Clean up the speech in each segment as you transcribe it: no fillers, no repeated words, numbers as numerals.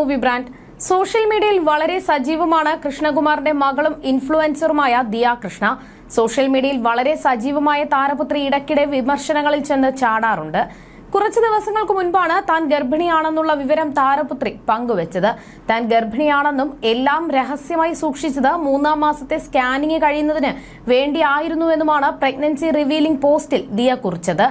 Movie brand. Social മീഡിയയിൽ വളരെ സജീവമാണ് കൃഷ്ണകുമാറിന്റെ മകളും ഇൻഫ്ലുവൻസറുമായ ദിയ കൃഷ്ണ. സോഷ്യൽ മീഡിയയിൽ വളരെ സജീവമായ താരപുത്രി ഇടയ്ക്കിടെ വിമർശനങ്ങളിൽ ചെന്ന് ചാടാറുണ്ട്. കുറച്ചു ദിവസങ്ങൾക്ക് മുൻപാണ് താൻ ഗർഭിണിയാണെന്നുള്ള വിവരം താരപുത്രി പങ്കുവച്ചത്. താൻ ഗർഭിണിയാണെന്നും എല്ലാം രഹസ്യമായി സൂക്ഷിച്ചത് 3-ാം മാസത്തെ സ്കാനിംഗ് കഴിയുന്നതിന് വേണ്ടിയായിരുന്നുവെന്നുമാണ് പ്രഗ്നൻസി റിവീലിംഗ് പോസ്റ്റിൽ ദിയ കുറിച്ചത്.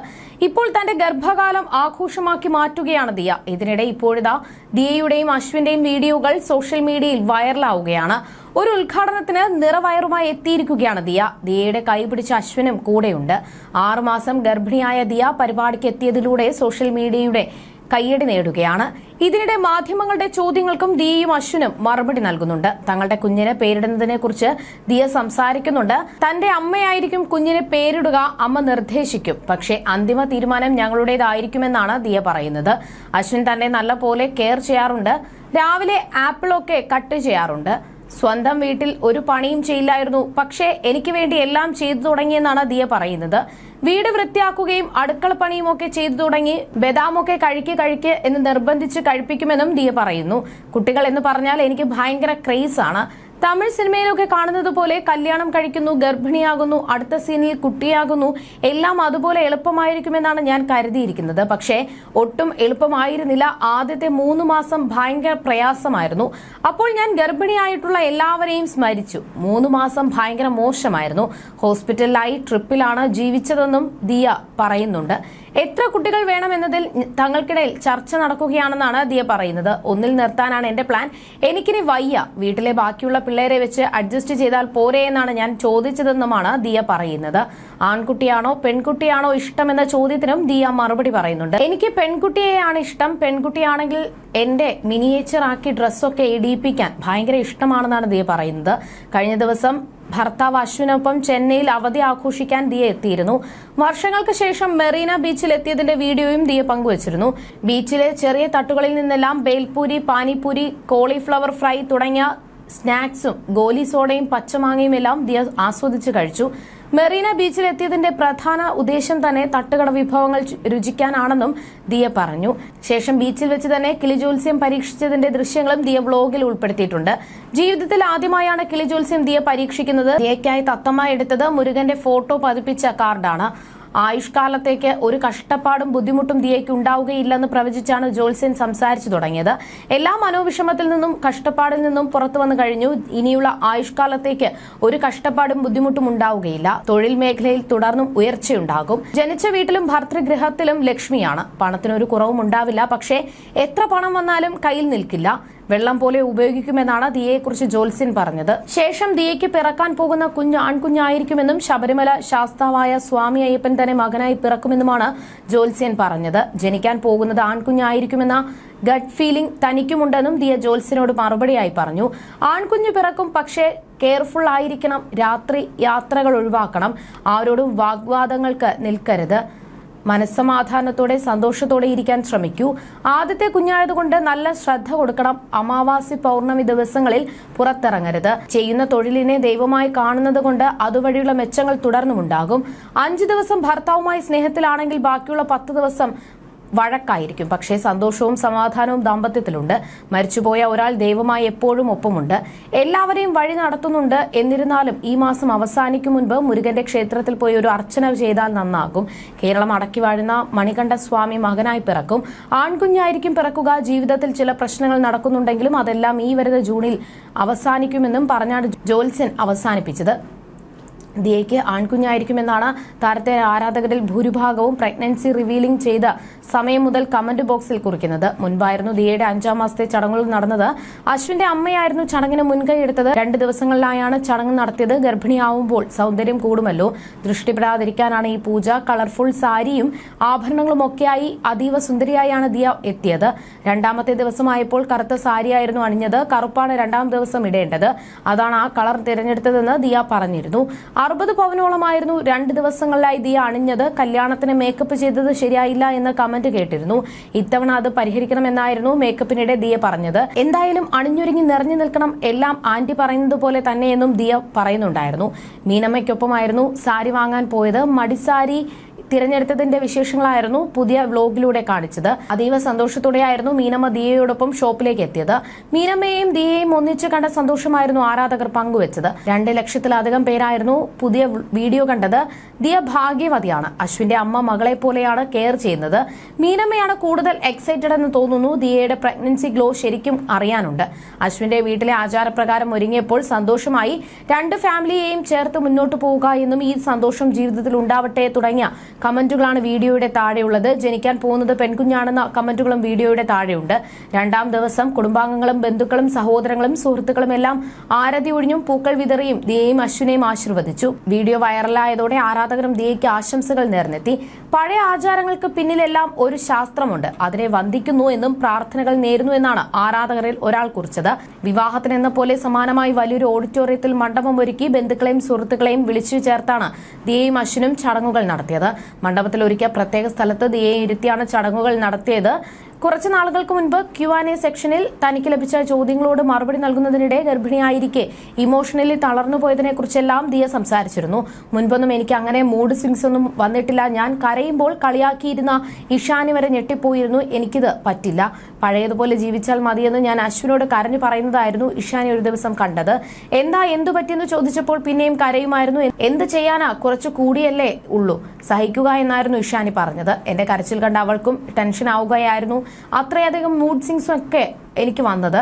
ഇപ്പോൾ തന്റെ ഗർഭകാലം ആഘോഷമാക്കി മാറ്റുകയാണ് ദിയ. ഇതിനിടെ ഇപ്പോഴിതാ ദിയയുടെയും അശ്വിന്റെയും വീഡിയോകൾ സോഷ്യൽ മീഡിയയിൽ വൈറലാവുകയാണ്. ഒരു ഉദ്ഘാടനത്തിന് നിറവയറുമായി എത്തിയിരിക്കുകയാണ് ദിയ. ദിയയുടെ കൈപിടിച്ച അശ്വിനും കൂടെയുണ്ട്. 6 മാസം ഗർഭിണിയായ ദിയ പരിപാടിക്ക് എത്തിയതിലൂടെ സോഷ്യൽ മീഡിയയുടെ കയ്യടി നേടുകയാണ്. ഇതിനിടെ മാധ്യമങ്ങളുടെ ചോദ്യങ്ങൾക്കും ദിയയും അശ്വിനും മറുപടി നൽകുന്നുണ്ട്. തങ്ങളുടെ കുഞ്ഞിന് പേരിടുന്നതിനെ കുറിച്ച് ദിയ സംസാരിക്കുന്നുണ്ട്. തന്റെ അമ്മയായിരിക്കും കുഞ്ഞിന് പേരിടുക, അമ്മ നിർദ്ദേശിക്കും, പക്ഷേ അന്തിമ തീരുമാനം ഞങ്ങളുടേതായിരിക്കുമെന്നാണ് ദിയ പറയുന്നത്. അശ്വിൻ തന്നെ നല്ല പോലെ കെയർ ചെയ്യാറുണ്ട്. രാവിലെ ആപ്പിളൊക്കെ കട്ട് ചെയ്യാറുണ്ട്. സ്വന്തം വീട്ടിൽ ഒരു പണിയും ചെയ്യില്ലായിരുന്നു, പക്ഷേ എനിക്ക് വേണ്ടി എല്ലാം ചെയ്തു തുടങ്ങിയെന്നാണ് ദിയ പറയുന്നത്. വീട് വൃത്തിയാക്കുകയും അടുക്കള പണിയും ഒക്കെ ചെയ്തു തുടങ്ങി. ബദാമൊക്കെ കഴിക്ക് എന്ന് നിർബന്ധിച്ച് കഴിപ്പിക്കുമെന്നും ദിയ പറയുന്നു. കുട്ടികൾ എന്ന് പറഞ്ഞാൽ എനിക്ക് ഭയങ്കര ക്രേസ് ആണ്. തമിഴ് സിനിമയിലൊക്കെ കാണുന്നത് പോലെ കല്യാണം കഴിക്കുന്നു, ഗർഭിണിയാകുന്നു, അടുത്ത സീനിൽ കുട്ടിയാകുന്നു, എല്ലാം അതുപോലെ എളുപ്പമായിരിക്കുമെന്നാണ് ഞാൻ കരുതിയിരിക്കുന്നത്. പക്ഷേ ഒട്ടും എളുപ്പമായിരുന്നില്ല. ആദ്യത്തെ 3 മാസം ഭയങ്കര പ്രയാസമായിരുന്നു. അപ്പോൾ ഞാൻ ഗർഭിണിയായിട്ടുള്ള എല്ലാവരെയും സ്മരിച്ചു. 3 മാസം ഭയങ്കര മോശമായിരുന്നു. ഹോസ്പിറ്റലിലായി ട്രിപ്പിലാണ് ജീവിച്ചതെന്നും ദിയ പറയുന്നുണ്ട്. എത്ര കുട്ടികൾ വേണമെന്നതിൽ തങ്ങൾക്കിടയിൽ ചർച്ച നടക്കുകയാണെന്നാണ് ദിയ പറയുന്നത്. ഒന്നിൽ നിർത്താനാണ് എന്റെ പ്ലാൻ. എനിക്കിനി വയ്യ. വീട്ടിലെ ബാക്കിയുള്ള പിള്ളേരെ വെച്ച് അഡ്ജസ്റ്റ് ചെയ്താൽ പോരെ എന്നാണ് ഞാൻ ചോദിച്ചതെന്നുമാണ് ദിയ പറയുന്നത്. ആൺകുട്ടിയാണോ പെൺകുട്ടിയാണോ ഇഷ്ടമെന്ന ചോദ്യത്തിനും ദിയ മറുപടി പറയുന്നുണ്ട്. എനിക്ക് പെൺകുട്ടിയെയാണ് ഇഷ്ടം. പെൺകുട്ടിയാണെങ്കിൽ എന്റെ മിനിയേച്ചർ ആക്കി ഡ്രസ്സൊക്കെ ഇടിയിപ്പിക്കാൻ ഭയങ്കര ഇഷ്ടമാണെന്നാണ് ദിയ പറയുന്നത്. കഴിഞ്ഞ ദിവസം ഭർത്താവ് അശ്വിനൊപ്പം ചെന്നൈയിൽ അവധി ആഘോഷിക്കാൻ ദിയ എത്തിയിരുന്നു. വർഷങ്ങൾക്ക് ശേഷം മെറീന ബീച്ചിൽ എത്തിയതിന്റെ വീഡിയോയും ദിയ പങ്കുവച്ചിരുന്നു. ബീച്ചിലെ ചെറിയ തട്ടുകളിൽ നിന്നെല്ലാം ബേൽപൂരി, പാനിപൂരി, കോളിഫ്ലവർ ഫ്രൈ തുടങ്ങിയ സ്നാക്സും ഗോലി സോഡയും പച്ചമാങ്ങയും എല്ലാം ദിയ ആസ്വദിച്ച് കഴിച്ചു. മെറീന ബീച്ചിൽ എത്തിയതിന്റെ പ്രധാന ഉദ്ദേശം തന്നെ തട്ടുകട വിഭവങ്ങൾ രുചിക്കാനാണെന്നും ദിയ പറഞ്ഞു. ശേഷം ബീച്ചിൽ വെച്ച് തന്നെ കിളിജോത്സ്യം പരീക്ഷിച്ചതിന്റെ ദൃശ്യങ്ങളും ദിയ വ്ലോഗിൽ ഉൾപ്പെടുത്തിയിട്ടുണ്ട്. ജീവിതത്തിൽ ആദ്യമായാണ് കിളിജോത്സ്യം ദിയ പരീക്ഷിക്കുന്നത്. ദിയയ്ക്കായി തത്തമ്മ എടുത്തത് മുരുകന്റെ ഫോട്ടോ പതിപ്പിച്ച കാർഡാണ്. ആയുഷ്കാലത്തേക്ക് ഒരു കഷ്ടപ്പാടും ബുദ്ധിമുട്ടും ദിയയ്ക്ക് ഉണ്ടാവുകയില്ലെന്ന് പ്രവചിച്ചാണ് ജോത്സ്യൻ സംസാരിച്ചു തുടങ്ങിയത്. എല്ലാ മനോവിഷമത്തിൽ നിന്നും കഷ്ടപ്പാടിൽ നിന്നും പുറത്തു വന്നു കഴിഞ്ഞു. ഇനിയുള്ള ആയുഷ്കാലത്തേക്ക് ഒരു കഷ്ടപ്പാടും ബുദ്ധിമുട്ടും ഉണ്ടാവുകയില്ല. തൊഴിൽ മേഖലയിൽ തുടർന്നും ഉയർച്ചയുണ്ടാകും. ജനിച്ച വീട്ടിലും ഭർതൃഗൃഹത്തിലും ലക്ഷ്മിയാണ്. പണത്തിനൊരു കുറവും ഉണ്ടാവില്ല. പക്ഷേ എത്ര പണം വന്നാലും കയ്യിൽ നിൽക്കില്ല. വെള്ളം പോലെ ഉപയോഗിക്കുമെന്നാണ് ദിയയെക്കുറിച്ച് ജോത്സ്യൻ പറഞ്ഞത്. ശേഷം ദിയയ്ക്ക് പിറക്കാൻ പോകുന്ന കുഞ്ഞ് ആൺകുഞ്ഞായിരിക്കുമെന്നും ശബരിമല ശാസ്താവായ സ്വാമി അയ്യപ്പൻ തന്നെ മകനായി പിറക്കുമെന്നുമാണ് ജോത്സ്യൻ പറഞ്ഞത്. ജനിക്കാൻ പോകുന്നത് ആൺകുഞ്ഞായിരിക്കുമെന്ന ഗട്ട് ഫീലിംഗ് തനിക്കുമുണ്ടെന്നും ദിയ ജോത്സ്യനോട് മറുപടിയായി പറഞ്ഞു. ആൺകുഞ്ഞ് പിറക്കും, പക്ഷേ കെയർഫുൾ ആയിരിക്കണം. രാത്രി യാത്രകൾ ഒഴിവാക്കണം. ആരോടും വാഗ്വാദങ്ങൾക്ക് നിൽക്കരുത്. മനസ്സമാധാനത്തോടെ സന്തോഷത്തോടെ ഇരിക്കാൻ ശ്രമിക്കൂ. ആദ്യത്തെ കുഞ്ഞായതുകൊണ്ട് നല്ല ശ്രദ്ധ കൊടുക്കണം. അമാവാസി, പൗർണമി ദിവസങ്ങളിൽ പുറത്തിറങ്ങരുത്. ചെയ്യുന്ന തൊഴിലിനെ ദൈവമായി കാണുന്നത് കൊണ്ട് അതുവഴിയുള്ള മെച്ചങ്ങൾ തുടർന്നുമുണ്ടാകും. 5 ദിവസം ഭർത്താവുമായി സ്നേഹത്തിലാണെങ്കിൽ ബാക്കിയുള്ള 10 ദിവസം വഴക്കായിരിക്കും. പക്ഷേ സന്തോഷവും സമാധാനവും ദാമ്പത്യത്തിലുണ്ട്. മരിച്ചുപോയ ഒരാൾ ദൈവമായി എപ്പോഴും ഒപ്പമുണ്ട്. എല്ലാവരെയും വഴി നടത്തുന്നുണ്ട്. എന്നിരുന്നാലും ഈ മാസം അവസാനിക്കും മുൻപ് മുരുകന്റെ ക്ഷേത്രത്തിൽ പോയി ഒരു അർച്ചന ചെയ്താൽ നന്നാകും. കേരളം അടക്കി വാഴുന്ന മണികണ്ഠ സ്വാമി മകനായി പിറക്കും. ആൺകുഞ്ഞായിരിക്കും പിറക്കുക. ജീവിതത്തിൽ ചില പ്രശ്നങ്ങൾ നടക്കുന്നുണ്ടെങ്കിലും അതെല്ലാം ഈ വരുന്ന ജൂണിൽ അവസാനിക്കുമെന്നും പറഞ്ഞാണ് ജോത്സ്യൻ അവസാനിപ്പിച്ചത്. ദിയയ്ക്ക് ആൺകുഞ്ഞായിരിക്കുമെന്നാണ് താരത്തെ ആരാധകരിൽ ഭൂരിഭാഗവും പ്രഗ്നൻസി റിവീലിംഗ് ചെയ്ത സമയം മുതൽ കമന്റ് ബോക്സിൽ കുറിക്കുന്നത്. മുൻപായിരുന്നു ദിയയുടെ 5-ാം മാസത്തെ ചടങ്ങുകൾ നടന്നത്. അശ്വിന്റെ അമ്മയായിരുന്നു ചടങ്ങിന് മുൻകൈയെടുത്തത്. 2 ദിവസങ്ങളിലായാണ് ചടങ്ങ് നടത്തിയത്. ഗർഭിണിയാവുമ്പോൾ സൗന്ദര്യം കൂടുമല്ലോ, ദൃഷ്ടിപ്പെടാതിരിക്കാനാണ് ഈ പൂജ. കളർഫുൾ സാരിയും ആഭരണങ്ങളും ഒക്കെയായി അതീവ സുന്ദരിയായാണ് ദിയ എത്തിയത്. 2ാമത്തെ ദിവസമായപ്പോൾ കറുത്ത സാരിയായിരുന്നു അണിഞ്ഞത്. കറുപ്പാണ് 2ാം ദിവസം ഇടേണ്ടത്. അതാണ് ആ കളർ തിരഞ്ഞെടുത്തതെന്ന് ദിയ പറഞ്ഞിരുന്നു. 60 പവനോളമായിരുന്നു 2 ദിവസങ്ങളിലായി ദിയ അണിഞ്ഞത്. കല്യാണത്തിന് മേക്കപ്പ് ചെയ്തത് ശരിയായില്ല എന്ന കമന്റ് കേട്ടിരുന്നു. ഇത്തവണ അത് പരിഹരിക്കണമെന്നായിരുന്നു മേക്കപ്പിനിടെ ദിയ പറഞ്ഞത്. എന്തായാലും അണിഞ്ഞൊരുങ്ങി നിറഞ്ഞു നിൽക്കണം, എല്ലാം ആന്റി പറയുന്നത് പോലെ തന്നെയെന്നും ദിയ പറയുന്നുണ്ടായിരുന്നു. മീനമ്മയ്ക്കൊപ്പമായിരുന്നു സാരി വാങ്ങാൻ പോയത്. മടിസാരി തിരഞ്ഞെടുത്തതിന്റെ വിശേഷങ്ങളായിരുന്നു പുതിയ വ്ലോഗിലൂടെ കാണിച്ചത്. അതീവ സന്തോഷത്തോടെയായിരുന്നു മീനമ്മ ദിയയോടൊപ്പം ഷോപ്പിലേക്ക് എത്തിയത്. മീനമ്മയെയും ദിയയെയും ഒന്നിച്ചു കണ്ട സന്തോഷമായിരുന്നു ആരാധകർ പങ്കുവച്ചത്. 2 ലക്ഷത്തിലധികം പേരായിരുന്നു പുതിയ വീഡിയോ കണ്ടത്. ദിയ ഭാഗ്യവതിയാണ്. അശ്വിന്റെ അമ്മ മകളെ പോലെയാണ് കെയർ ചെയ്യുന്നത്. മീനമ്മയാണ് കൂടുതൽ എക്സൈറ്റഡ് എന്ന് തോന്നുന്നു. ദിയയുടെ പ്രഗ്നൻസി ഗ്ലോ ശരിക്കും അറിയാനുണ്ട്. അശ്വിന്റെ വീട്ടിലെ ആചാരപ്രകാരം ഒരുങ്ങിയപ്പോൾ സന്തോഷമായി. 2 ഫാമിലിയെയും ചേർത്ത് മുന്നോട്ട് പോവുക എന്നും ഈ സന്തോഷം ജീവിതത്തിൽ ഉണ്ടാവട്ടെ തുടങ്ങിയ കമന്റുകളാണ് വീഡിയോയുടെ താഴെയുള്ളത്. ജനിക്കാൻ പോകുന്നത് പെൺകുഞ്ഞാണെന്ന കമന്റുകളും വീഡിയോയുടെ താഴെയുണ്ട്. 2ാം ദിവസം കുടുംബാംഗങ്ങളും ബന്ധുക്കളും സഹോദരങ്ങളും സുഹൃത്തുക്കളും എല്ലാം ആരതി ഒഴിഞ്ഞും പൂക്കൾ വിതറിയും ദിയയും അശ്വിനെയും ആശീർവദിച്ചു. വീഡിയോ വൈറലായതോടെ ആരാധകരും ദിയയ്ക്ക് ആശംസകൾ നേർന്നെത്തി. പഴയ ആചാരങ്ങൾക്ക് പിന്നിലെല്ലാം ഒരു ശാസ്ത്രമുണ്ട്. അതിനെ വന്ദിക്കുന്നു എന്നും പ്രാർത്ഥനകൾ നേരുന്നു എന്നാണ് ആരാധകരിൽ ഒരാൾ കുറിച്ചത്. വിവാഹത്തിനെന്ന പോലെ സമാനമായി വലിയൊരു ഓഡിറ്റോറിയത്തിൽ മണ്ഡപം ഒരുക്കി ബന്ധുക്കളെയും സുഹൃത്തുക്കളെയും വിളിച്ചു ചേർത്താണ് ദിയയും അശ്വിനും ചടങ്ങുകൾ നടത്തിയത്. മണ്ഡപത്തിൽ ഒരുക്കിയ പ്രത്യേക സ്ഥലത്ത് ദിയയെ ഇരുത്തിയാണ് ചടങ്ങുകൾ നടത്തിയത്. കുറച്ചു നാളുകൾക്ക് മുൻപ് Q&A സെക്ഷനിൽ തനിക്ക് ലഭിച്ച ചോദ്യങ്ങളോട് മറുപടി നൽകുന്നതിനിടെ ഗർഭിണിയായിരിക്കെ ഇമോഷണലി തളർന്നുപോയതിനെ കുറിച്ചെല്ലാം ദിയ സംസാരിച്ചിരുന്നു. മുൻപൊന്നും എനിക്ക് അങ്ങനെ മൂഡ് സ്വിങ്സ് ഒന്നും വന്നിട്ടില്ല. ഞാൻ കരയുമ്പോൾ കളിയാക്കിയിരുന്ന ഇഷാനി വരെ ഞെട്ടിപ്പോയിരുന്നു. എനിക്കിത് പറ്റില്ല. പഴയതുപോലെ ജീവിച്ചാൽ മതിയെന്ന് ഞാൻ അശ്വിനോട് കരഞ്ഞു പറയുന്നതായിരുന്നു ഇഷാനി ഒരു ദിവസം കണ്ടത്. എന്തു പറ്റിയെന്ന് ചോദിച്ചപ്പോൾ പിന്നെയും കരയുമായിരുന്നു. എന്ത് ചെയ്യാനാ, കുറച്ചു കൂടിയല്ലേ ഉള്ളൂ, സഹിക്കുക എന്നായിരുന്നു ഇഷാനി പറഞ്ഞത്. എന്റെ കരച്ചിൽ കണ്ട് അവൾക്കും ടെൻഷൻ ആവുകയായിരുന്നു. അത്രയധികം മൂഡ് സ്വിങ്സും ഒക്കെ എനിക്ക് വന്നത്.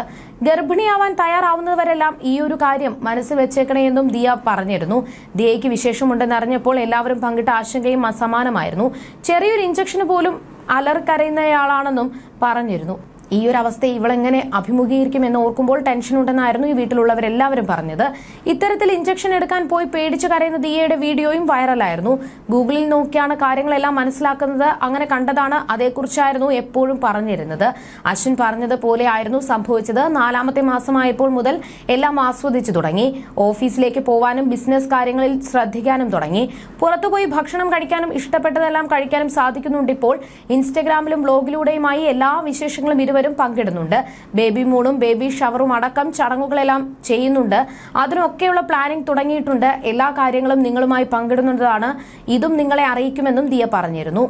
ഗർഭിണിയാവാൻ തയ്യാറാവുന്നവരെല്ലാം ഈ ഒരു കാര്യം മനസ്സിൽ വെച്ചേക്കണേ എന്നും ദിയ പറഞ്ഞിരുന്നു. ദിയയ്ക്ക് വിശേഷമുണ്ടെന്നറിഞ്ഞപ്പോൾ എല്ലാവരും പങ്കിട്ട ആശങ്കയും അസമാനമായിരുന്നു. ചെറിയൊരു ഇഞ്ചക്ഷന് പോലും അലറിക്കരയുന്നയാളാണെന്നും പറഞ്ഞിരുന്നു. ഈ ഒരു അവസ്ഥയെ ഇവളെങ്ങനെ അഭിമുഖീകരിക്കുമെന്ന് ഓർക്കുമ്പോൾ ടെൻഷൻ ഉണ്ടെന്നായിരുന്നു ഈ വീട്ടിലുള്ളവരെല്ലാവരും പറഞ്ഞത്. ഇത്തരത്തിൽ ഇഞ്ചക്ഷൻ എടുക്കാൻ പോയി പേടിച്ചു കരയുന്ന ദിയയുടെ വീഡിയോയും വൈറലായിരുന്നു. ഗൂഗിളിൽ നോക്കിയാണ് കാര്യങ്ങളെല്ലാം മനസ്സിലാക്കുന്നത്. അങ്ങനെ കണ്ടതാണ്, അതേക്കുറിച്ചായിരുന്നു എപ്പോഴും പറഞ്ഞിരുന്നത്. അശ്വിൻ പറഞ്ഞതുപോലെ ആയിരുന്നു സംഭവിച്ചത്. 4ാമത്തെ മാസമായപ്പോൾ മുതൽ എല്ലാം ആസ്വദിച്ചു തുടങ്ങി. ഓഫീസിലേക്ക് പോവാനും ബിസിനസ് കാര്യങ്ങളിൽ ശ്രദ്ധിക്കാനും തുടങ്ങി. പുറത്തുപോയി ഭക്ഷണം കഴിക്കാനും ഇഷ്ടപ്പെട്ടതെല്ലാം കഴിക്കാനും സാധിക്കുന്നുണ്ട്. ഇപ്പോൾ ഇൻസ്റ്റഗ്രാമിലും വ്ലോഗിലൂടെയുമായി എല്ലാ വിശേഷങ്ങളും ഇരുവരും പങ്കിടുന്നുണ്ട്. ബേബി മൂണും ബേബി ഷവറും അടക്കം ചടങ്ങുകളെല്ലാം ചെയ്യുന്നുണ്ട്. അതിനൊക്കെയുള്ള പ്ലാനിംഗ് തുടങ്ങിയിട്ടുണ്ട്. എല്ലാ കാര്യങ്ങളും നിങ്ങളുമായി പങ്കിടുന്നതാണ്. ഇതും നിങ്ങളെ അറിയിക്കുമെന്നും ദിയ പറഞ്ഞിരുന്നു.